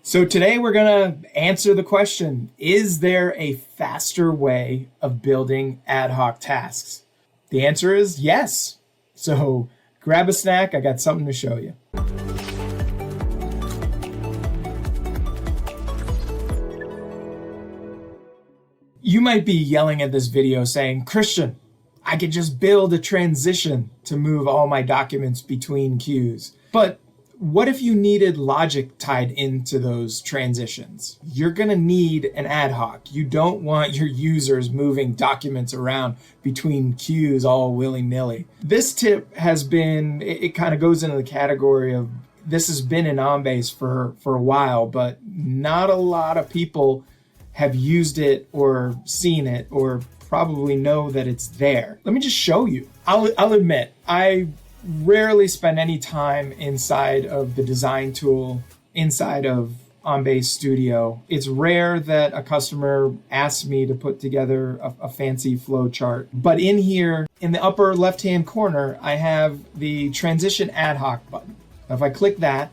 So today we're going to answer the question, is there a faster way of building ad hoc tasks? The answer is yes. So grab a snack, I got something to show you. You might be yelling at this video saying, Christian, I could just build a transition to move all my documents between queues. But what if you needed logic tied into those transitions? You're going to need an ad hoc. You don't want your users moving documents around between queues all willy-nilly. This tip has been, it kind of goes into the category of, this has been in OnBase for a while, but not a lot of people have used it or seen it or probably know that it's there. Let me just show you. I'll admit, I rarely spend any time inside of the design tool inside of OnBase Studio. It's rare that a customer asks me to put together a fancy flow chart. But in here, in the upper left-hand corner, I have the transition ad hoc button. If I click that,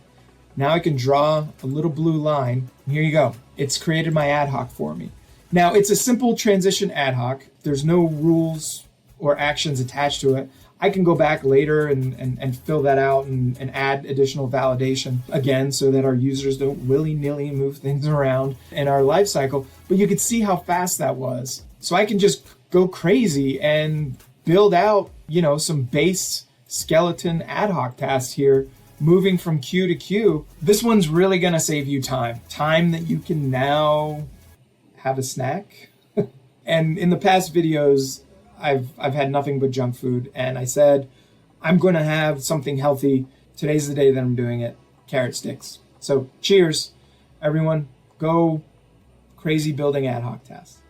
now I can draw a little blue line. And here you go. It's created my ad hoc for me. Now, it's a simple transition ad hoc. There's no rules or actions attached to it. I can go back later and fill that out and add additional validation again so that our users don't willy-nilly move things around in our life cycle. But you could see how fast that was. So I can just go crazy and build out, some base skeleton ad hoc tasks here, moving from queue to queue. This one's really going to save you time that you can now have a snack. And in the past videos, I've had nothing but junk food, and I said, I'm going to have something healthy. Today's the day that I'm doing it, carrot sticks. So cheers, everyone. Go crazy building ad hoc tasks.